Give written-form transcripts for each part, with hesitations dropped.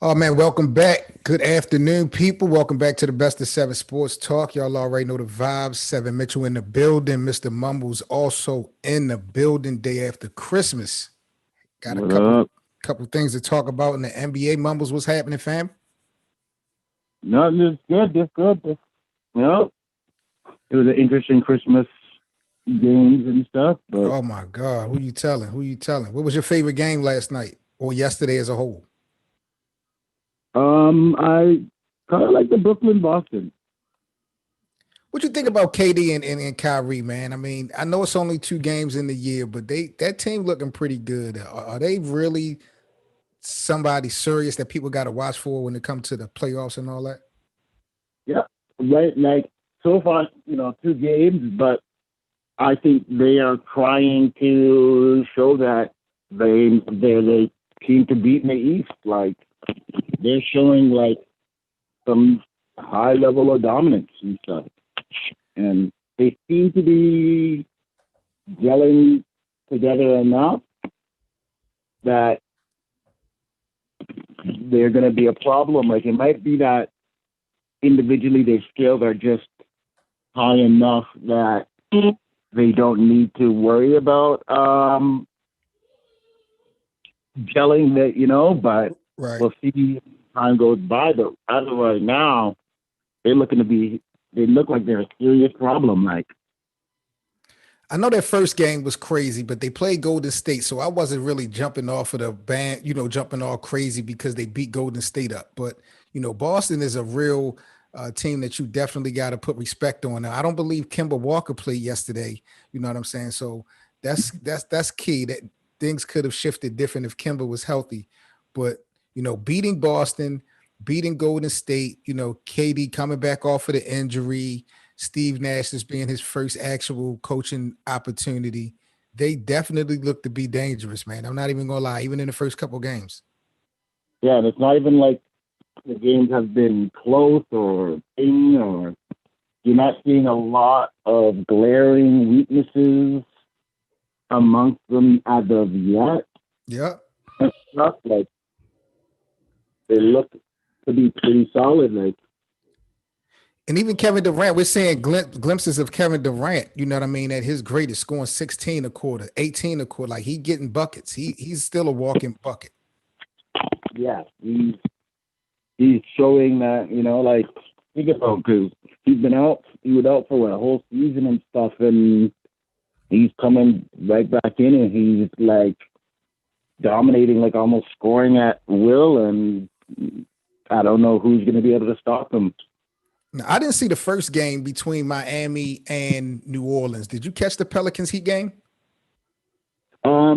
Oh man, welcome back. Good afternoon, people. Welcome back to the Best of Seven Sports Talk. Y'all already know the vibes. Seven Mitchell in the building. Mr. Mumbles also in the building day after Christmas. Got a What couple up? couple things to talk about in the NBA. Mumbles, what's happening, fam? Nothing. Just good. Just good. Yep. It was an interesting Christmas games and stuff, but Oh my God, who you telling? Who you telling? What was your favorite game last night or yesterday as a whole? I kind of like the Brooklyn Boston. What you think about KD and Kyrie, man? I mean, I know it's only two games in the year, but that team looking pretty good. Are they really somebody serious that people got to watch for when it comes to the playoffs and all that? Yeah. Right. Like so far, 2 games, but I think they are trying to show that they're the team to beat in the East. Like they're showing like some high level of dominance and stuff, and they seem to be gelling together enough that they're going to be a problem. Like it might be that individually their skills are just high enough that they don't need to worry about gelling. But Right. we'll see as time goes by. But as of right now, they're looking to be. They look like they're a serious problem. Like I know that first game was crazy, but they played Golden State, so I wasn't really jumping off of the band, jumping all crazy because they beat Golden State up. But Boston is a real team that you definitely got to put respect on. Now, I don't believe Kemba Walker played yesterday. You know what I'm saying? So that's key. That things could have shifted different if Kemba was healthy. But beating Boston, beating Golden State, KD coming back off of the injury, Steve Nash is being his first actual coaching opportunity. They definitely look to be dangerous, man. I'm not even gonna lie, even in the first couple games. yeah, and it's not even like the games have been close or thing or you're not seeing a lot of glaring weaknesses amongst them as of yet. Yeah. It's not like they look to be pretty solid. Like, And even Kevin Durant, we're seeing glimpses of Kevin Durant, you know what I mean, at his greatest, scoring 16 a quarter, 18 a quarter. Like he getting buckets. He's still a walking bucket. yeah, he's showing that like think about because he's been out. He was out for a whole season and stuff, and he's coming right back in, and he's like dominating, like almost scoring at will, and I don't know who's going to be able to stop him. Now, I didn't see the first game between Miami and New Orleans. Did you catch the Pelicans Heat game?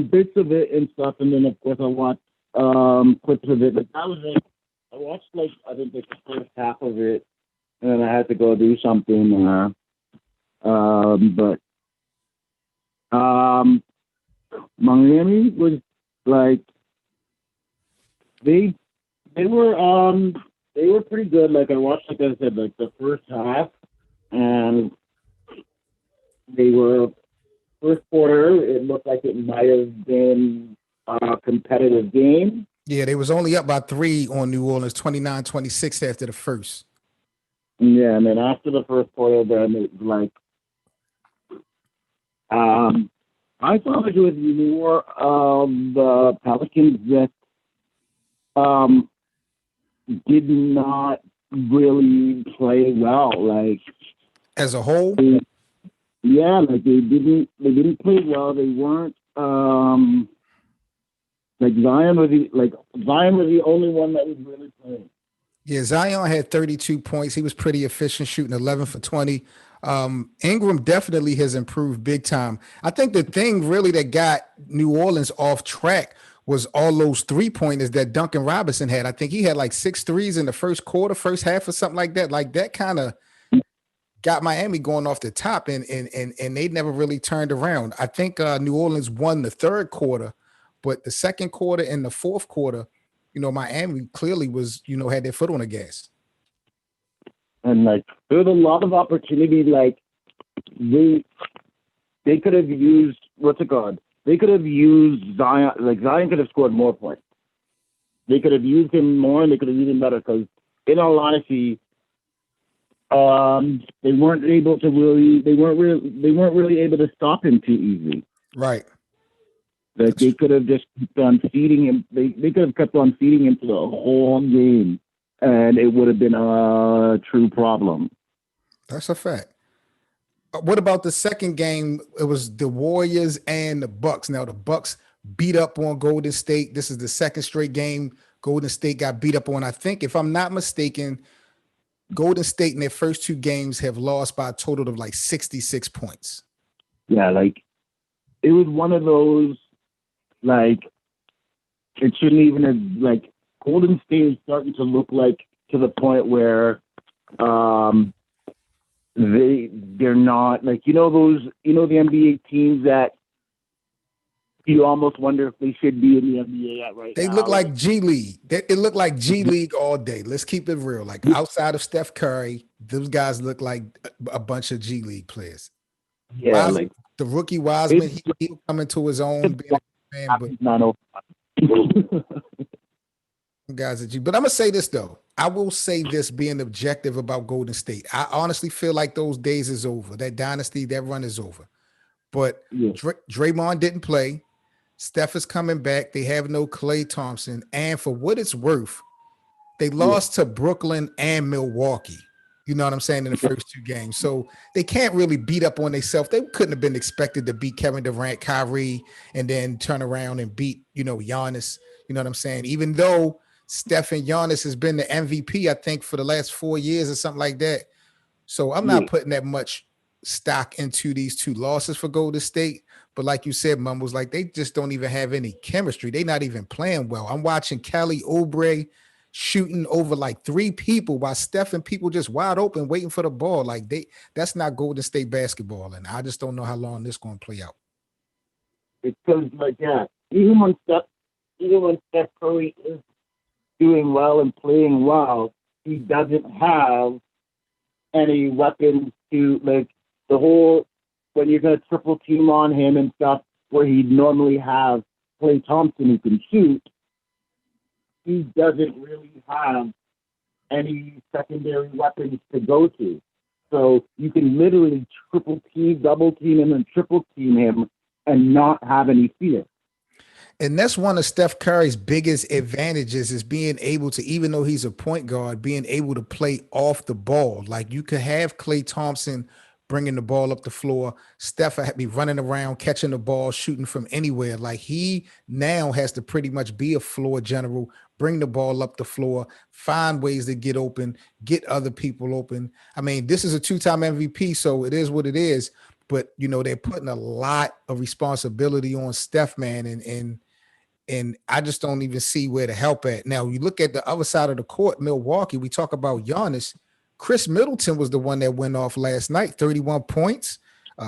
Bits of it and stuff, and then of course I watched clips of it. But that was it. I watched like I think like the first half of it, and then I had to go do something. But um, Miami was like they they were they were pretty good. Like I watched, like I said, like the first half, and they were first quarter. It looked like it might have been a competitive game. Yeah, they was only up by three on New Orleans, 29-26 after the first. Yeah, and then after the first quarter, then it was like um, I thought it was more of the Pelicans that um, did not really play well. Like As a whole, yeah, like they didn't play well. They weren't like Zion was the only one that was really playing. yeah, Zion had 32 points. He was pretty efficient, shooting 11 for 20. Ingram definitely has improved big time. I think the thing really that got New Orleans off track was all those three pointers that Duncan Robinson had. I think he had like six threes in the first quarter, first half, or something like that. Like that kind of got Miami going off the top, and they never really turned around. I think New Orleans won the third quarter, but the second quarter and the fourth quarter, Miami clearly was had their foot on the gas. And like there was a lot of opportunity. Like they they could have used what's it called? They could have used Zion. Like Zion could have scored more points. They could have used him more, and they could have used him better. Because, in all honesty, they weren't really able to stop him too easily. Right. Like they could have just kept on feeding him. They could have kept on feeding him for the whole game, and it would have been a true problem. That's a fact. What about the second game? It was the Warriors and the Bucks. Now the Bucks beat up on Golden State. This is the second straight game Golden State got beat up on. I think, if I'm not mistaken, Golden State in their first two games have lost by a total of like 66 points. Yeah, like it was one of those, like it shouldn't even have, like Golden State is starting to look like, to the point where they're not like, the NBA teams that you almost wonder if they should be in the NBA at right now. They look like G League. It looked like G League all day. Let's keep it real. Like outside of Steph Curry, those guys look like a bunch of G League players. Yeah, like the rookie Wiseman, he'll come into his own. Being a man, but not over. Guys at you. But I'm gonna say this though. I will say this, being objective about Golden State. I honestly feel like those days is over. That dynasty, that run is over. But Draymond didn't play. Steph is coming back. They have no Klay Thompson. And for what it's worth, they lost to Brooklyn and Milwaukee. You know what I'm saying? In the first two games. So they can't really beat up on themselves. They couldn't have been expected to beat Kevin Durant, Kyrie, and then turn around and beat, Giannis. You know what I'm saying? Even though Steph and Giannis has been the MVP, I think, for the last 4 years or something like that. So I'm not putting that much stock into these two losses for Golden State. But like you said, Mumbles, like they just don't even have any chemistry. They're not even playing well. I'm watching Kelly Oubre shooting over like three people while Steph and people just wide open waiting for the ball. Like that's not Golden State basketball. And I just don't know how long this is going to play out. Because even when Steph Curry is doing well and playing well, he doesn't have any weapons to, like, the whole, when you're going to triple team on him and stuff, where he'd normally have Klay Thompson who can shoot, he doesn't really have any secondary weapons to go to. So you can literally triple team, double team him, and triple team him and not have any fear. And that's one of Steph Curry's biggest advantages, is being able to, even though he's a point guard, being able to play off the ball. Like you could have Klay Thompson bringing the ball up the floor. Steph would be running around, catching the ball, shooting from anywhere. Like he now has to pretty much be a floor general, bring the ball up the floor, find ways to get open, get other people open. I mean, this is a two-time MVP, so it is what it is. But, they're putting a lot of responsibility on Steph, man, and I just don't even see where to help at. Now, you look at the other side of the court, Milwaukee, we talk about Giannis. Chris Middleton was the one that went off last night, 31 points,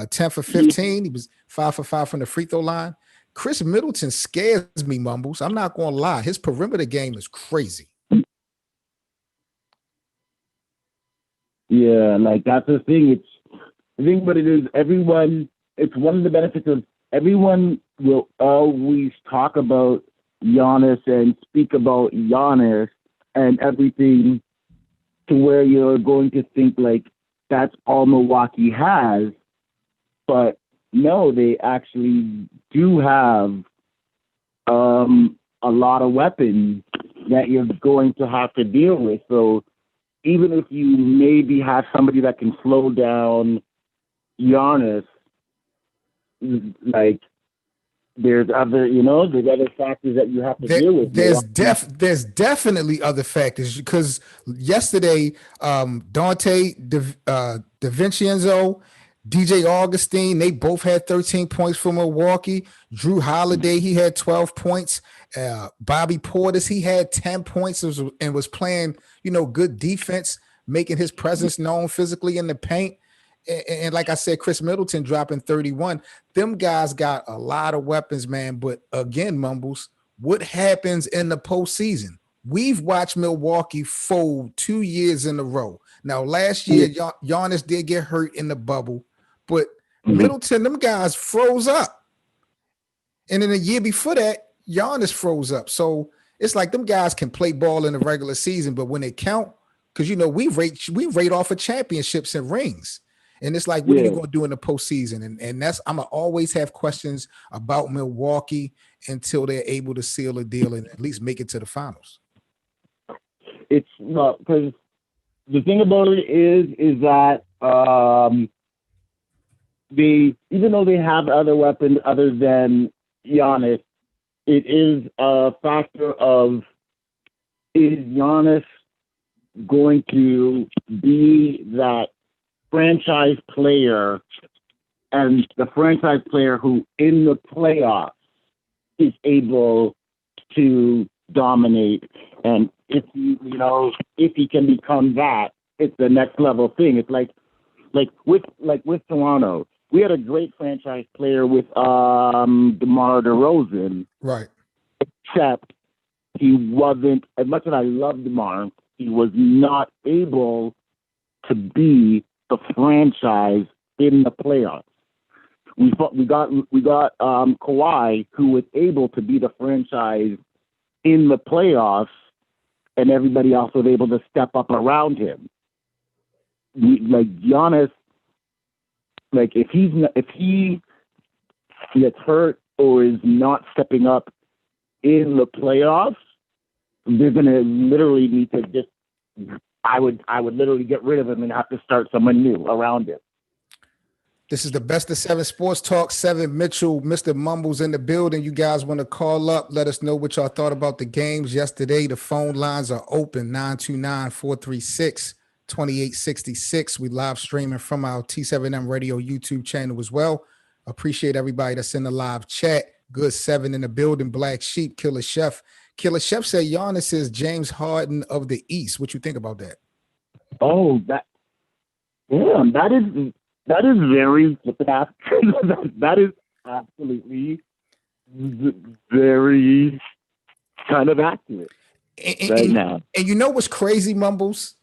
10 for 15. He was 5 for 5 from the free throw line. Chris Middleton scares me, Mumbles. I'm not going to lie. His perimeter game is crazy. Yeah, like that's the thing. I think what it is, it's one of the benefits of everyone will always talk about Giannis and speak about Giannis and everything, to where you're going to think like that's all Milwaukee has. But no, they actually do have a lot of weapons that you're going to have to deal with. So even if you maybe have somebody that can slow down Giannis, like there's other factors that you have to deal with. There's definitely other factors, because yesterday, Dante DiVincenzo, DJ Augustine, they both had 13 points for Milwaukee. Drew Holiday, he had 12 points. Bobby Portis, he had 10 points and was playing, good defense, making his presence known physically in the paint. And like I said, Chris Middleton dropping 31. Them guys got a lot of weapons, man. But again, Mumbles, what happens in the postseason? We've watched Milwaukee fold 2 years in a row. Now, last year, Giannis did get hurt in the bubble, but Middleton, them guys froze up. And then the year before that, Giannis froze up. So it's like them guys can play ball in the regular season, but when it count, because we rate off of championships and rings. And it's like, what are you Yeah, going to do in the postseason? And that's I'm gonna always have questions about Milwaukee until they're able to seal a deal and at least make it to the finals. it's not because the thing about it is that they even though they have other weapons other than Giannis, it is a factor of is Giannis going to be that franchise player and the franchise player who in the playoffs is able to dominate. And if he can become that, it's the next level thing. It's like with Toronto, we had a great franchise player with DeMar DeRozan, Right. except he wasn't, as much as I love DeMar, he was not able to be the franchise in the playoffs. We got Kawhi, who was able to be the franchise in the playoffs, and everybody else was able to step up around him. Like Giannis, like if he gets hurt or is not stepping up in the playoffs, they're gonna literally need to just. I would literally get rid of him and have to start someone new around him. This is the best of seven sports talk. Seven Mitchell, Mr. Mumbles in the building. You guys want to call up? Let us know what y'all thought about the games yesterday. The phone lines are open 929-436-2866. We live streaming from our T7M Radio YouTube channel as well. Appreciate everybody that's in the live chat. Good seven in the building. Black Sheep, Killer Chef. Killer Chef said Giannis is James Harden of the East. What you think about that? Oh, that is very that is absolutely very kind of accurate right now. And you know what's crazy, Mumbles?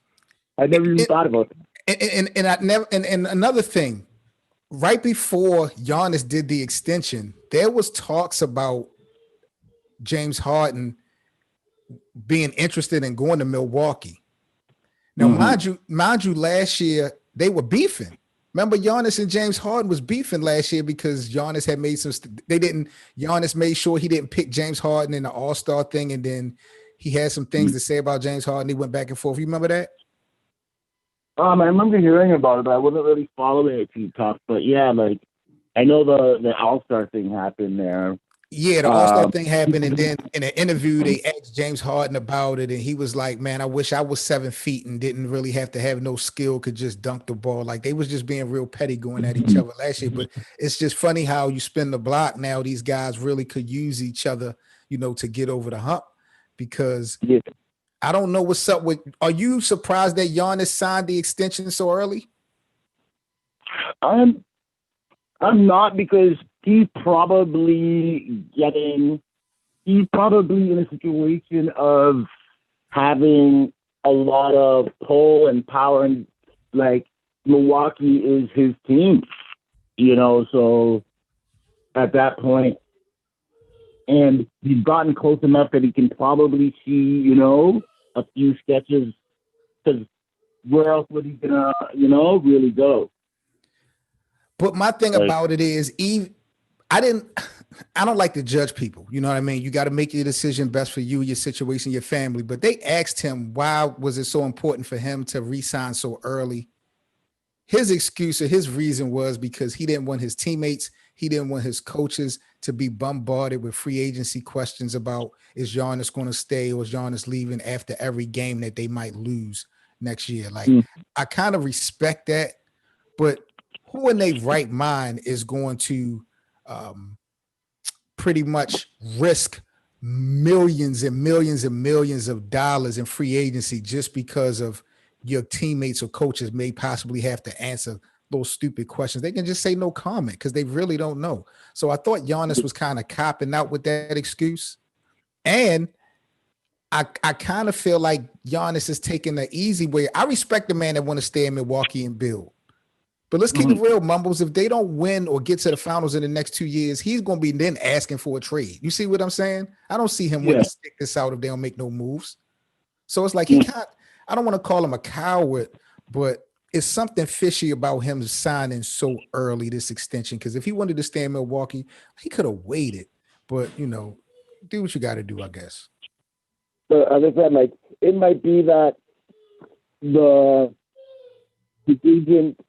I never even thought about that. And I never. And another thing, right before Giannis did the extension, there was talks about James Harden being interested in going to Milwaukee. Now, mind you, last year they were beefing. Remember, Giannis and James Harden was beefing last year because Giannis had made some. Giannis made sure he didn't pick James Harden in the All-Star thing, and then he had some things to say about James Harden. He went back and forth. You remember that? I remember hearing about it, but I wasn't really following it too tough. But yeah, like I know the All-Star thing happened there. Yeah, the All-Star thing happened, and then in an interview, they asked James Harden about it, and he was like, man, I wish I was 7 feet and didn't really have to have no skill, could just dunk the ball. Like, they was just being real petty going at each other last year. But it's just funny how you spin the block now. These guys really could use each other, to get over the hump, because I don't know what's up with – are you surprised that Giannis signed the extension so early? I'm not, because he's probably in a situation of having a lot of pull and power, and like Milwaukee is his team, so at that point, and he's gotten close enough that he can probably see, a few sketches, because where else would he gonna, really go? But my thing about it is, I don't like to judge people. You know what I mean? You got to make your decision best for you, your situation, your family. But they asked him, why was it so important for him to re-sign so early? His excuse or his reason was because he didn't want his teammates, he didn't want his coaches to be bombarded with free agency questions about, is Giannis going to stay or is Giannis leaving after every game that they might lose next year? Like, I kind of respect that, but who in their right mind is going to pretty much risk millions and millions and millions of dollars in free agency just because of your teammates or coaches may possibly have to answer those stupid questions? They can just say no comment because they really don't know. So I thought Giannis was kind of copping out with that excuse. And I kind of feel like Giannis is taking the easy way. I respect the man that want to stay in Milwaukee and build. But let's keep it Mhm. real, Mumbles. If they don't win or get to the finals in the next 2 years, he's going to be then asking for a trade. You see what I'm saying? I don't see him wanting Yeah. to stick this out if they don't make no moves. So it's like he Mm. can't. I don't want to call him a coward, but it's something fishy about him signing so early this extension. Because if he wanted to stay in Milwaukee, he could have waited. But do what you got to do, I guess. But as I said, like it might be that the the agent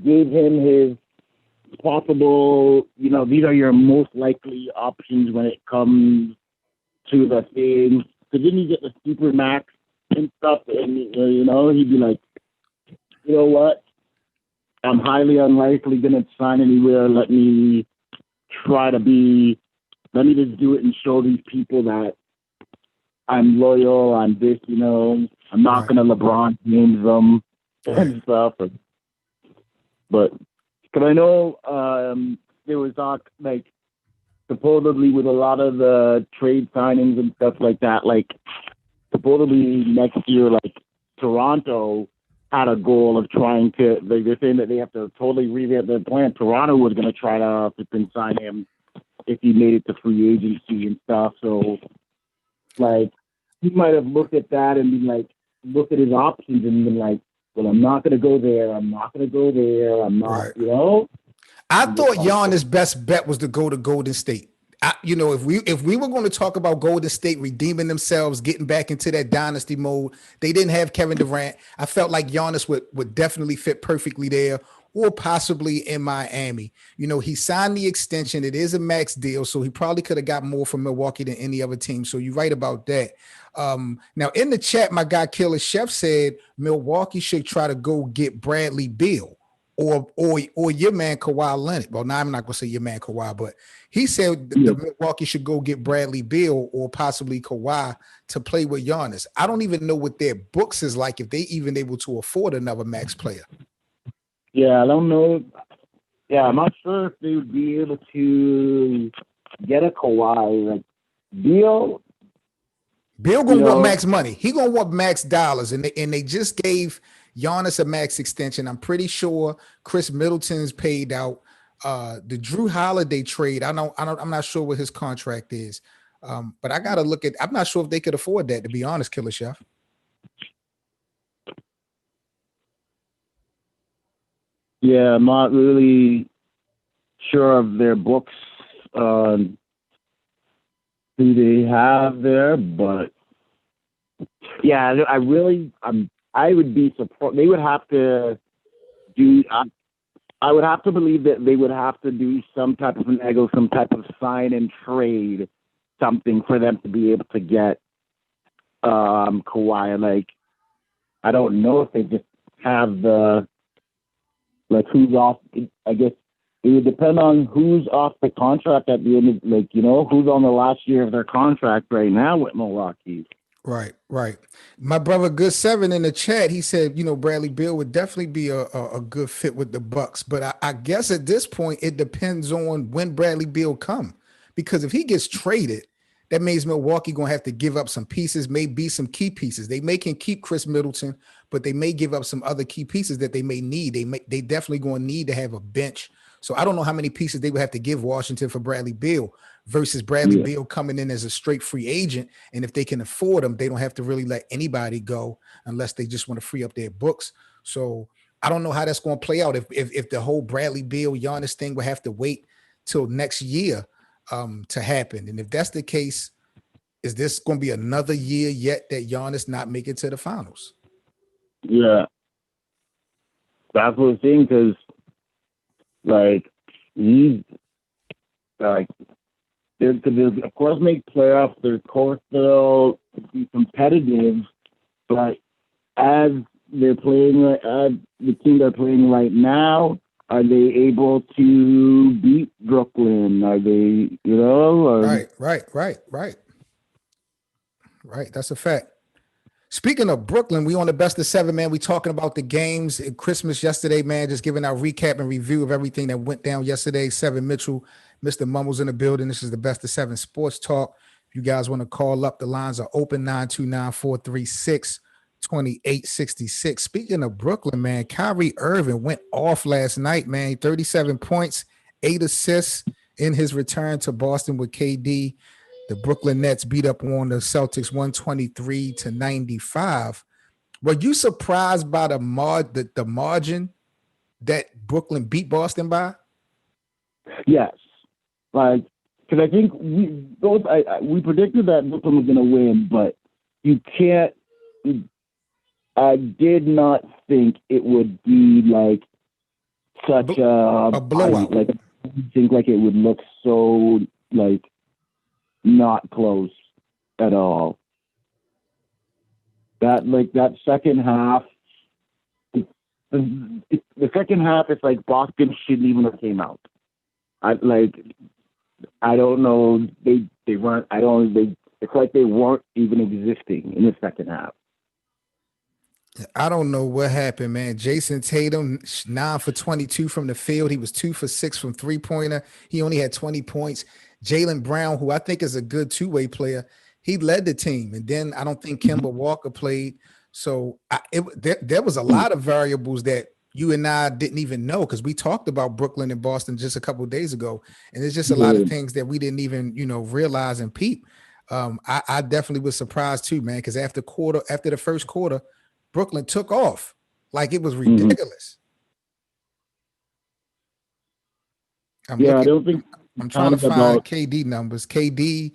gave him his possible, these are your most likely options when it comes to the thing. So didn't he get the super max and stuff? And he'd be like, you know what? I'm highly unlikely going to sign anywhere. Try to be. Let me just do it and show these people that I'm loyal. I'm this. I'm not Right, going to LeBron James them right, and stuff. But because I know there was talk like supposedly with a lot of the trade signings and stuff like that, like supposedly next year, like Toronto had a goal of trying to. They're saying that they have to totally revamp their plan. Toronto was going to try to sign him if he made it to free agency and stuff. So, like, he might have looked at that and been like, looked at his options and been like, well, I'm not going to go there. I'm not going to go there. I'm not, right. I and just thought like, Giannis' best bet was to go to Golden State. If we were going to talk about Golden State redeeming themselves, getting back into that dynasty mode, they didn't have Kevin Durant. I felt like Giannis would definitely fit perfectly there, or possibly in Miami. He signed the extension. It is a max deal, so he probably could have got more from Milwaukee than any other team. So you're right about that. Now in the chat, my guy Killer Chef said Milwaukee should try to go get Bradley Beal or your man Kawhi Leonard. Well, now I'm not gonna say your man Kawhi, but he said the yeah, Milwaukee should go get Bradley Beal or possibly Kawhi to play with Giannis. I don't even know what their books is like if they even able to afford another max player. yeah, I don't know. Yeah, I'm not sure if they would be able to get a Kawhi. Like, Beal, Bill you gonna want know, max money. He gonna want max dollars, and they just gave Giannis a max extension. I'm pretty sure Chris Middleton's paid out. The Drew Holiday trade, I'm not sure what his contract is. But I gotta look at. I'm not sure if they could afford that. To be honest, Killer Chef. yeah, I'm not really sure of their books, who they have there, but yeah, I would be surprised. They would have to do. I would have to believe that they would have to do some type of some type of sign and trade, something for them to be able to get Kawhi. Like, I don't know if they just have the like who's off. I guess it would depend on who's off the contract at the end of, who's on the last year of their contract right now with Milwaukee. Right, right. My brother Good Seven in the chat, he said, Bradley Beal would definitely be a good fit with the Bucks. But I guess at this point, it depends on when Bradley Beal come. Because if he gets traded, that means Milwaukee gonna have to give up some pieces, maybe some key pieces. They may can keep Chris Middleton, but they may give up some other key pieces that they may need. They definitely gonna need to have a bench. So I don't know how many pieces they would have to give Washington for Bradley Beal versus Bradley Yeah, Beal coming in as a straight free agent. And if they can afford them, they don't have to really let anybody go unless they just want to free up their books. So I don't know how that's going to play out. If the whole Bradley Beal Giannis thing will have to wait till next year to happen. And if that's the case, is this going to be another year yet that Giannis not make it to the finals? yeah, that's what I'm saying. Because like he's like they'll of course make playoffs. Of course they'll be competitive, but as they're playing, as the team they're playing right now, are they able to beat Brooklyn? Are they, Right. That's a fact. Speaking of Brooklyn, we on the best of seven, man. We talking about the games and Christmas yesterday, man. Just giving our recap and review of everything that went down yesterday. Seven Mitchell, Mr. Mumbles in the building. This is the best of seven sports talk. If you guys want to call up, the lines are open 929-436-12 28-66. Speaking of Brooklyn, man, Kyrie Irving went off last night, man. 37 points, 8 assists in his return to Boston with KD. The Brooklyn Nets beat up on the Celtics 123-95. Were you surprised by the margin that Brooklyn beat Boston by? Yes, like because I think we predicted that Brooklyn was going to win, but you can't. I did not think it would be like such a blowout. Like I think like it would look so like not close at all. That second half, the second half, it's like Boston shouldn't even have came out. I don't know. They weren't. It's like they weren't even existing in the second half. I don't know what happened, man. Jason Tatum, 9 for 22 from the field. He was 2 for 6 from three-pointer. He only had 20 points. Jaylen Brown, who I think is a good two-way player, he led the team. And then I don't think Kemba Walker played. So there was a lot of variables that you and I didn't even know, because we talked about Brooklyn and Boston just a couple of days ago. And there's just a lot of things that we didn't even, realize and peep. I definitely was surprised too, man, because after the first quarter, Brooklyn took off like it was ridiculous. I'm trying to find KD numbers. KD,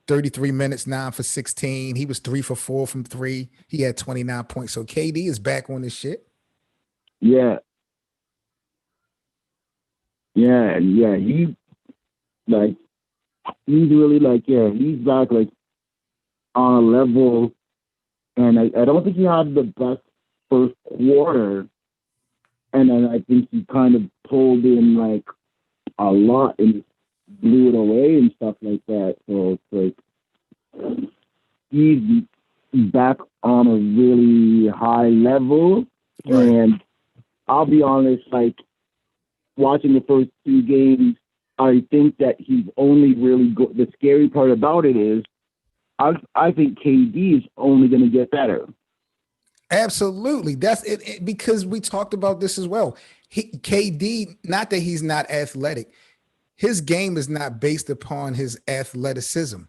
33 minutes, 9 for 16. He was 3 for 4 from 3. He had 29 points. So KD is back on this shit. Yeah. Yeah. He's really he's back on a level. And I don't think he had the best first quarter. And then I think he kind of pulled in a lot and blew it away and stuff like that. So it's he's back on a really high level. Right. And I'll be honest, watching the first two games, I think that he's only really good. The scary part about it is I think KD is only going to get better. Absolutely. That's it, because we talked about this as well. KD, not that he's not athletic, his game is not based upon his athleticism.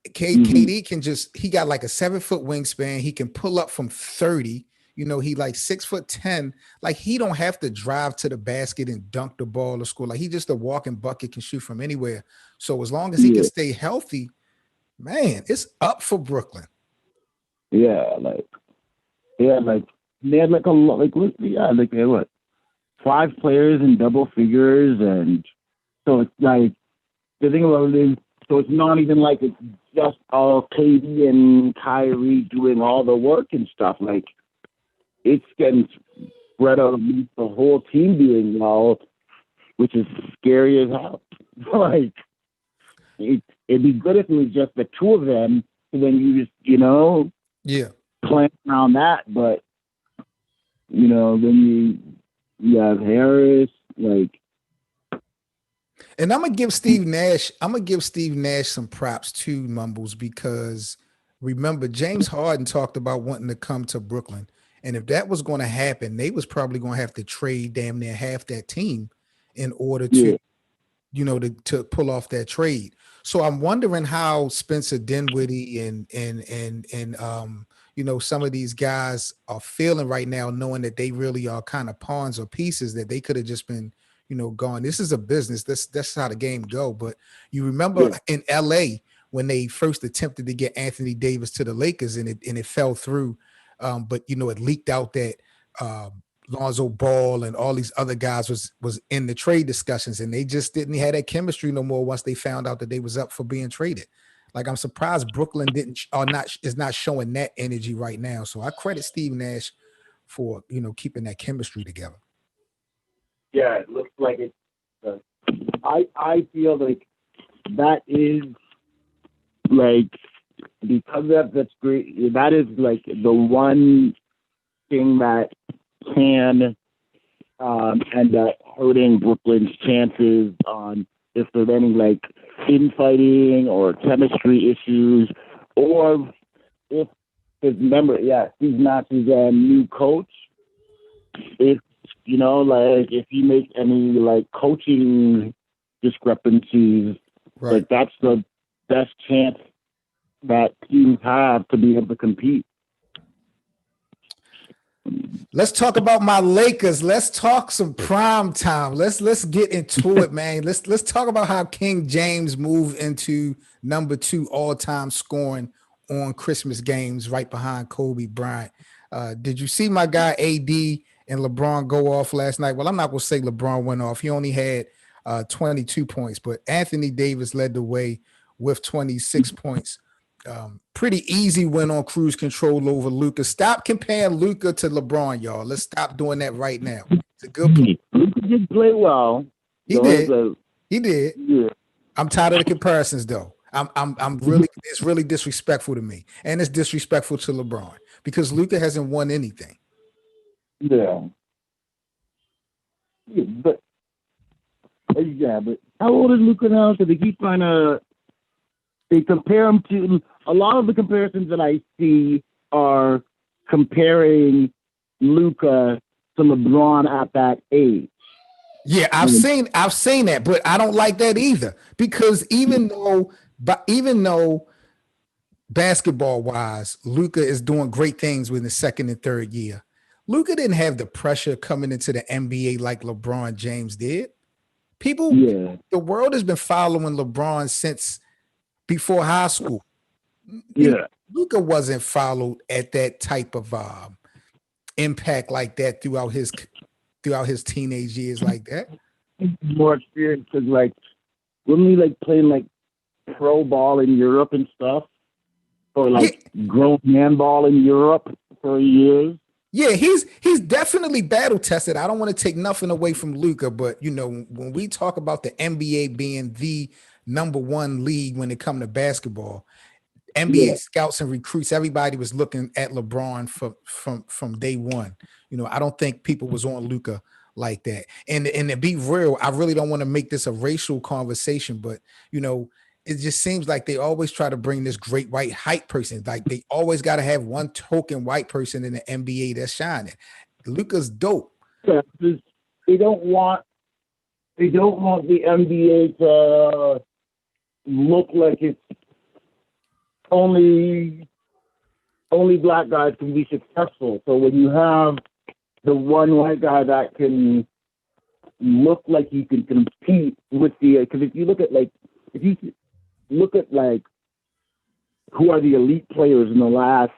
KD can he got a 7-foot wingspan. He can pull up from 30. He 6'10". He don't have to drive to the basket and dunk the ball or score. He just a walking bucket, can shoot from anywhere. So as long as he can stay healthy, man, it's up for Brooklyn. Yeah, they had they had a lot, they had what, 5 players in double figures, and so it's the thing about it is, so it's not even it's just all KD and Kyrie doing all the work and stuff. It's getting spread out of the whole team doing well, which is scary as hell. It'd be good if it was just the two of them, and then you just, plan around that. But, then you have Harris, And I'm gonna give Steve Nash some props too, Mumbles, because remember, James Harden talked about wanting to come to Brooklyn. And if that was going to happen, they was probably going to have to trade damn near half that team in order to, to pull off that trade. So I'm wondering how Spencer Dinwiddie and some of these guys are feeling right now, knowing that they really are kind of pawns or pieces that they could have just been, gone. This is a business. That's how the game go. But you remember in LA when they first attempted to get Anthony Davis to the Lakers and it fell through. But it leaked out that Lonzo Ball and all these other guys was in the trade discussions, and they just didn't have that chemistry no more once they found out that they was up for being traded. I'm surprised Brooklyn is not showing that energy right now. So I credit Steve Nash for keeping that chemistry together. Yeah, it looks like it. I feel like that is because that's great. That is the one thing that can end up hurting Brooklyn's chances on if there's any infighting or chemistry issues, or if Because remember, yeah, Steve Nash is a new coach. If like if you make any like coaching discrepancies, Right. like that's the best chance that teams have to be able to compete. Let's talk about my Lakers. Let's talk some prime time. Let's get into it, man. Let's talk about how King James moved into number 2 all-time scoring on Christmas games, right behind Kobe Bryant. Did you see my guy AD and LeBron go off last night? Well, I'm not gonna say LeBron went off. He only had 22 points, but Anthony Davis led the way with 26 points. Pretty easy win on cruise control over Luka. Stop comparing Luka to LeBron, y'all. Let's stop doing that right now. It's a good play. Luka did play well. He did. He did. Yeah. I'm tired of the comparisons, though. I'm really, it's really disrespectful to me, and it's disrespectful to LeBron because Luka hasn't won anything. Yeah. But how old is Luka now? So they keep trying to. They compare him to a lot of the comparisons that I see are comparing Luka to LeBron at that age. Yeah, I've seen that, but I don't like that either because even though basketball wise, Luka is doing great things with the second and third year. Luka didn't have the pressure coming into the NBA like LeBron James did. The world has been following LeBron since before high school. Yeah. Luka wasn't followed at that type of impact like that throughout his teenage years like that. More experience because like when we like playing like pro ball in Europe and stuff, or like grown man ball in Europe for years. Yeah, he's definitely battle tested. I don't want to take nothing away from Luka, but when we talk about the NBA being the number 1 league when it comes to basketball, NBA scouts and recruits, everybody was looking at LeBron from day one. I don't think people was on Luka like that. And to be real, I really don't want to make this a racial conversation, but it just seems like they always try to bring this great white hype person. Like they always got to have one token white person in the NBA that's shining. Luka's dope. Yeah, they don't want the NBA to look like it's only black guys can be successful. So when you have the one white guy that can look like he can compete with because if you look at who are the elite players in the last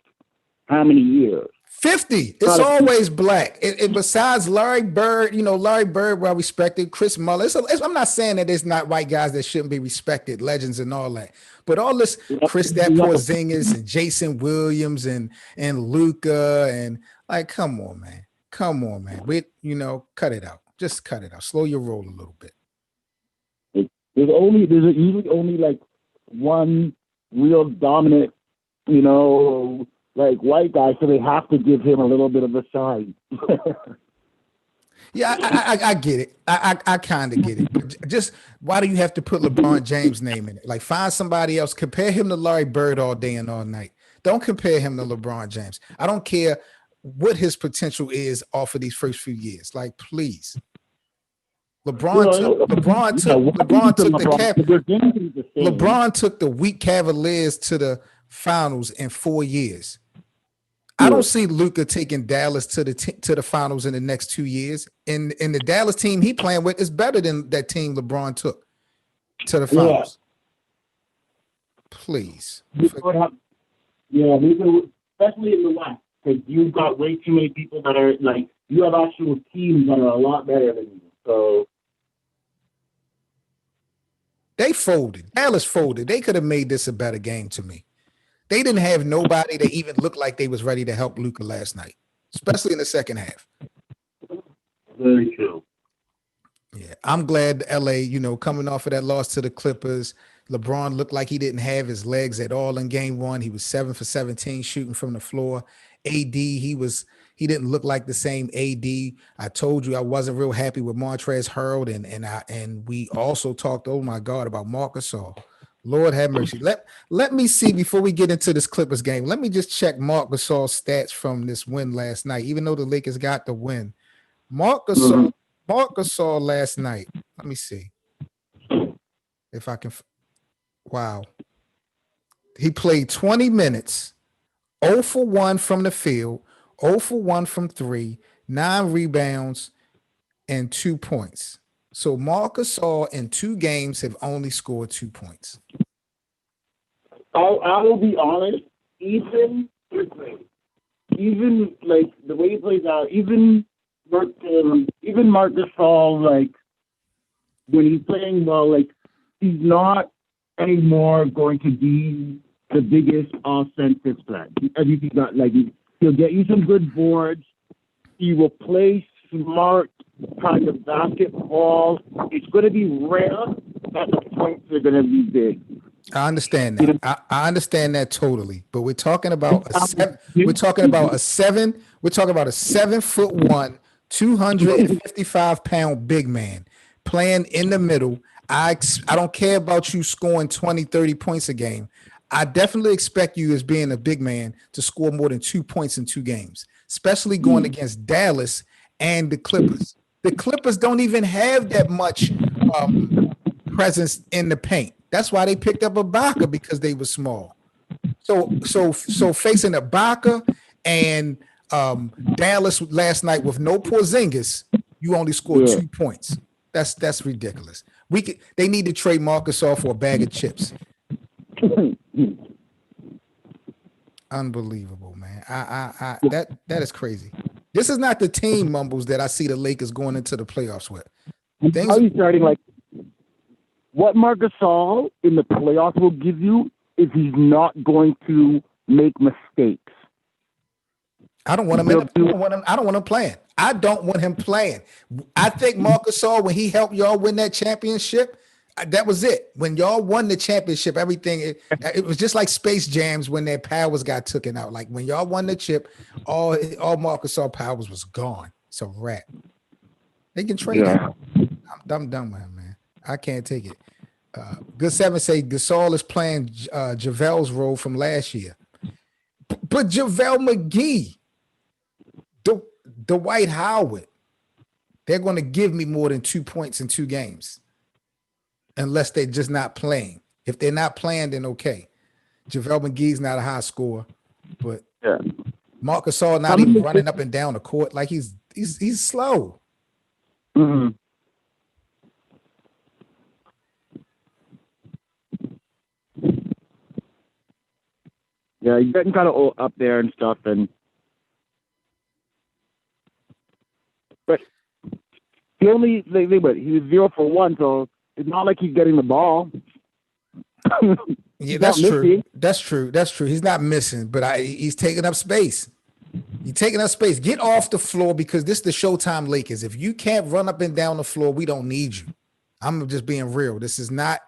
how many years? 50. It's always black. Besides Larry Bird, Larry Bird, well respected. Chris Muller. I'm not saying that there's not white guys that shouldn't be respected, legends and all that. But all this Kristaps Porzingis and Jason Williams and Luka and like, come on, man. Cut it out. Just cut it out. Slow your roll a little bit. There's usually only like one real dominant, like white guy, so they have to give him a little bit of a shine. Yeah, I get it. I kind of get it. But just why do you have to put LeBron James' name in it? Like find somebody else. Compare him to Larry Bird all day and all night. Don't compare him to LeBron James. I don't care what his potential is off of these first few years. Like, please. LeBron took the weak Cavaliers to the finals in 4 years. I don't see Luka taking Dallas to the finals in the next 2 years. And the Dallas team he playing with is better than that team LeBron took to the finals. Please. Especially in the West, because you've got way too many people that are like you have actual teams that are a lot better than you. So they folded. Dallas folded. They could have made this a better game to me. They didn't have nobody that even looked like they was ready to help Luka last night, especially in the second half. Very true. Yeah, I'm glad LA, coming off of that loss to the Clippers, LeBron looked like he didn't have his legs at all in game 1. He was 7 for 17 shooting from the floor. AD, he didn't look like the same AD. I told you I wasn't real happy with Montrezl Harrell, and we also talked, oh my God, about Marc Gasol. Lord have mercy. Let me see before we get into this Clippers game. Let me just check Marc Gasol's stats from this win last night. Even though the Lakers got the win, Marc Gasol, Marc Gasol last night. Let me see if I can. Wow, he played 20 minutes, 0 for 1 from the field, 0 for 1 from 3, 9 rebounds, and 2 points. So Marc Gasol in 2 games have only scored 2 points. I will be honest. Even like the way he plays out, even Marc Gasol, like when he's playing well, like he's not anymore going to be the biggest offensive threat. I think he's not like he'll get you some good boards. He will play smart kind of basketball. It's going to be rare that the points are going to be big. I understand that. I understand that totally. But we're talking about a seven. We're talking about a 7'1", 255-pound big man playing in the middle. I don't care about you scoring 20, 30 points a game. I definitely expect you as being a big man to score more than 2 points in 2 games, especially going against Dallas and the Clippers. The Clippers don't even have that much presence in the paint. That's why they picked up Ibaka, because they were small. So facing Ibaka and Dallas last night with no Porzingis, you only scored 2 points. That's ridiculous. They need to trade Marc Gasol for a bag of chips. Unbelievable, man. That is crazy. This is not the team, Mumbles, that I see the Lakers going into the playoffs with. How are you starting like what Marc Gasol in the playoffs will give you is he's not going to make mistakes. I don't want him. I don't want him playing. I don't want him playing. I think Marc Gasol, when he helped y'all win that championship, that was it. When y'all won the championship, everything it was just like Space Jams when their powers got taken out. Like when y'all won the chip, all Marc Gasol powers was gone. It's a wrap. They can trade him. I'm done with him, man. I can't take it. Good Seven say Gasol is playing JaVale's role from last year, but JaVale McGee, Dwight Howard, they're going to give me more than 2 points in 2 games, unless they're just not playing. If they're not playing, then okay. JaVale McGee's not a high scorer, but Marc Gasol not even running up and down the court like he's slow. Mm-hmm. Yeah, he's getting kind of up there and stuff, but he only but he was 0 for 1, so it's not like he's getting the ball. Yeah, that's true. That's true. He's not missing, but he's taking up space. He's taking up space. Get off the floor, because this is the Showtime Lakers. If you can't run up and down the floor, we don't need you. I'm just being real. This is not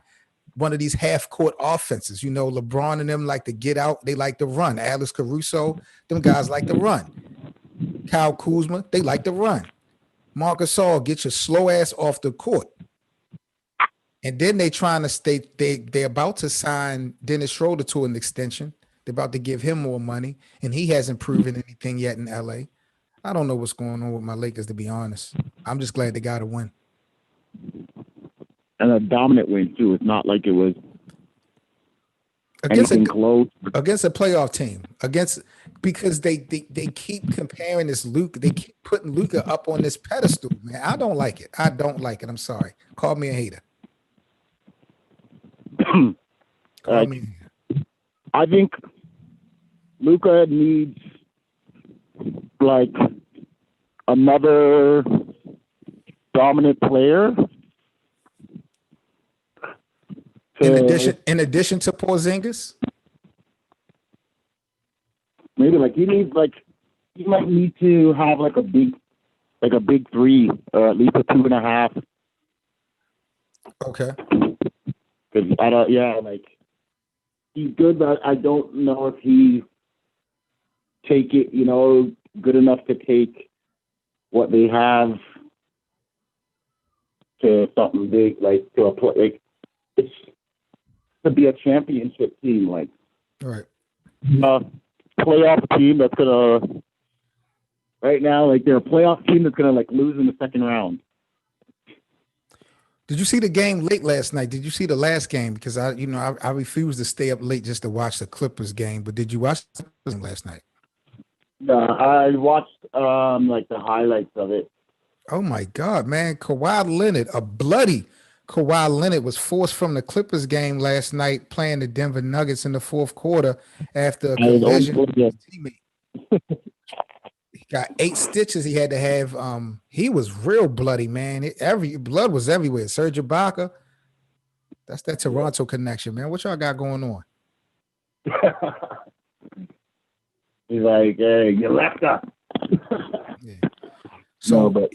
one of these half-court offenses. You know, LeBron and them like to get out. They like to run. Alex Caruso, them guys like to run. Kyle Kuzma, they like to run. Marc Gasol, get your slow ass off the court. And then they're about to sign Dennis Schroeder to an extension. They're about to give him more money, and he hasn't proven anything yet in LA. I don't know what's going on with my Lakers, to be honest. I'm just glad they got a win. And a dominant win too. It's not like it was anything close against a playoff team. Because they keep comparing this Luka. They keep putting Luka up on this pedestal, man. I don't like it. I'm sorry. Call me a hater. I think Luka needs like another dominant player. In addition to Porzingis, maybe like he might need to have like a big 3, or at least a 2.5. Okay. Because he's good, but I don't know if he take it, good enough to take what they have to something big, like to a play. Like to be a championship team, like Right. playoff team that's gonna right now, like they're a playoff team that's gonna like lose in the second round. Did you see the game late last night? Did you see the last game? Because I refuse to stay up late just to watch the Clippers game. But did you watch the Clippers game last night? I watched like the highlights of it. Oh my God, man! Kawhi Leonard, a bloody Kawhi Leonard, was forced from the Clippers game last night, playing the Denver Nuggets in the fourth quarter after a collision with his teammate. He got 8 stitches. He had to have. He was real bloody, man. Every blood was everywhere. Serge Ibaka. That's that Toronto connection, man. What y'all got going on? He's like, hey, you left us. Yeah. So, no, but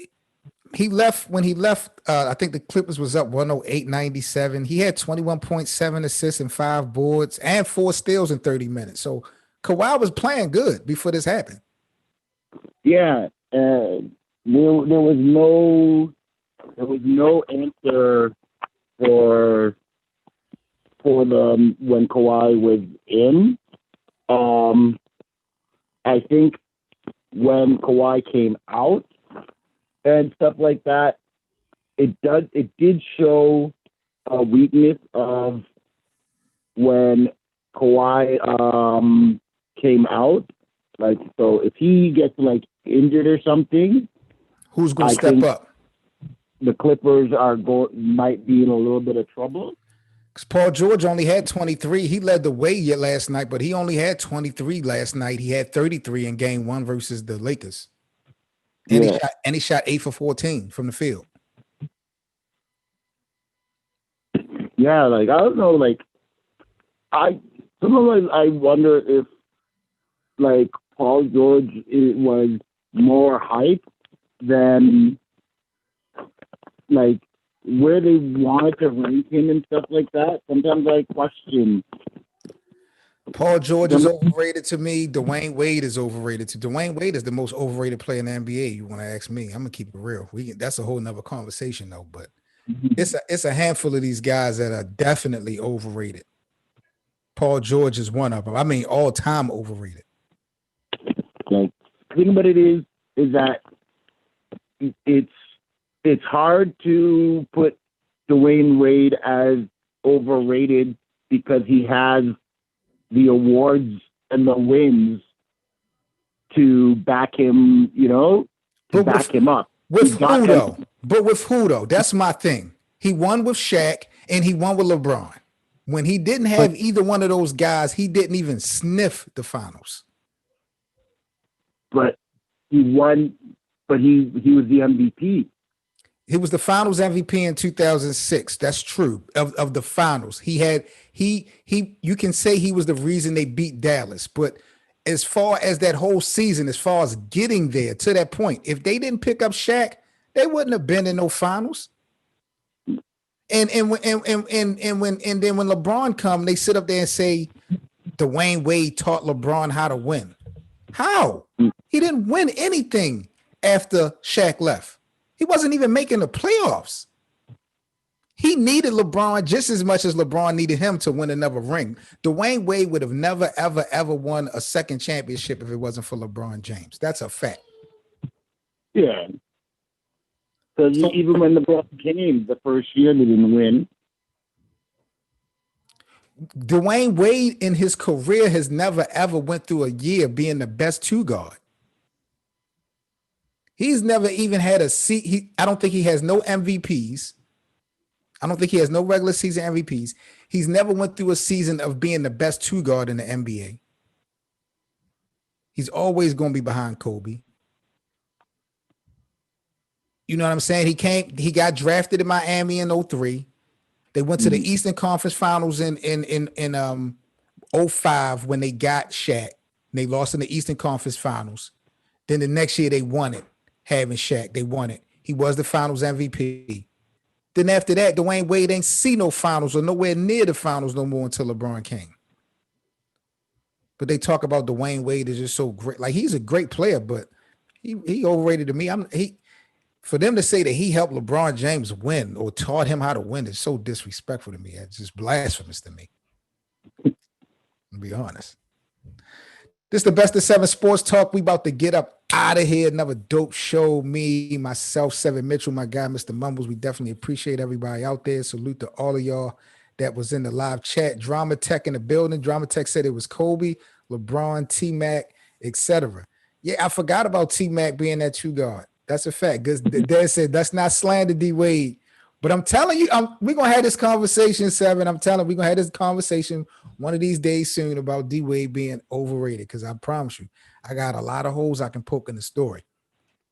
he left when he left. I think the Clippers was up 108-97. He had 21.7 assists and 5 boards and 4 steals in 30 minutes. So Kawhi was playing good before this happened. Yeah, there was no answer for the when Kawhi was in. I think when Kawhi came out and stuff like that, it did show a weakness of when Kawhi came out. Like, so if he gets like injured or something, who's going to step up? The Clippers might be in a little bit of trouble. Because Paul George only had 23. He led the way yet last night, but he only had 23 last night. He had 33 in game 1 versus the Lakers. And he shot 8 for 14 from the field. Yeah, like I don't know, like sometimes I wonder if like Paul George was more hype than like where they wanted to rank him and stuff like that. Sometimes I question. Paul George is overrated to me. Dwayne Wade is overrated to. Dwayne Wade is the most overrated player in the NBA. You want to ask me? I'm gonna keep it real. That's a whole nother conversation though. But it's a handful of these guys that are definitely overrated. Paul George is one of them. I mean, all time overrated. Like, the thing about it is that it's hard to put Dwayne Wade as overrated because he has the awards and the wins to back him, back him up. With who though? But with who though? That's my thing. He won with Shaq and he won with LeBron. When he didn't have either one of those guys, he didn't even sniff the finals. But he won, but he was the MVP. He was the finals MVP in 2006. That's true. Of the finals. You can say he was the reason they beat Dallas. But as far as that whole season, as far as getting there to that point, if they didn't pick up Shaq, they wouldn't have been in no finals. And then when LeBron come, they sit up there and say Dwayne Wade taught LeBron how to win. How? He didn't win anything after Shaq left. He wasn't even making the playoffs. He needed LeBron just as much as LeBron needed him to win another ring. Dwayne Wade would have never, ever, ever won a second championship if it wasn't for LeBron James. That's a fact. Yeah. Because even when LeBron came the first year, they didn't win. Dwayne Wade in his career has never, ever went through a year being the best 2 guard. He's never even had a seat. I don't think he has no MVPs. I don't think he has no regular season MVPs. He's never went through a season of being the best 2 guard in the NBA. He's always going to be behind Kobe. You know what I'm saying? He got drafted in Miami in 2003. They went to the Eastern Conference Finals in 2005 when they got Shaq. They lost in the Eastern Conference Finals. Then the next year they won it, having Shaq. They won it. He was the Finals MVP. Then after that, Dwayne Wade ain't see no finals or nowhere near the finals no more until LeBron came. But they talk about Dwayne Wade is just so great. Like, he's a great player, but he overrated to me. For them to say that he helped LeBron James win or taught him how to win is so disrespectful to me. It's just blasphemous to me. To be honest. This is the best of seven sports talk. We about to get up out of here. Another dope show. Me, myself, Seven Mitchell, my guy, Mr. Mumbles. We definitely appreciate everybody out there. Salute to all of y'all that was in the live chat. Drama Tech in the building. Drama Tech said it was Kobe, LeBron, T-Mac, etc. Yeah, I forgot about T-Mac being that two guard. That's a fact. Because Dad said that's not slander D Wade. But I'm telling you, we're going to have this conversation, Seven. I'm telling you, we're going to have this conversation one of these days soon about D Wade being overrated. Because I promise you, I got a lot of holes I can poke in the story.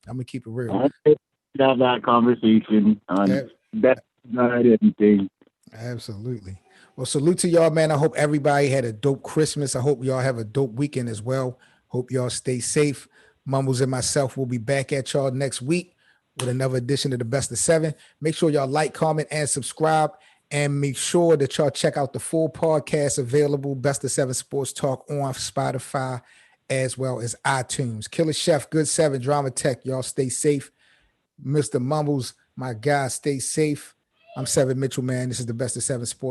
I'm going to keep it real. Have that conversation on that not anything. Absolutely. Well, salute to y'all, man. I hope everybody had a dope Christmas. I hope y'all have a dope weekend as well. Hope y'all stay safe. Mumbles and myself will be back at y'all next week with another edition of the Best of Seven. Make sure y'all like, comment, and subscribe. And make sure that y'all check out the full podcast available, Best of Seven Sports Talk on Spotify as well as iTunes. Killer Chef, Good Seven, Drama Tech. Y'all stay safe. Mr. Mumbles, my guy, stay safe. I'm Seven Mitchell, man. This is the Best of Seven Sports.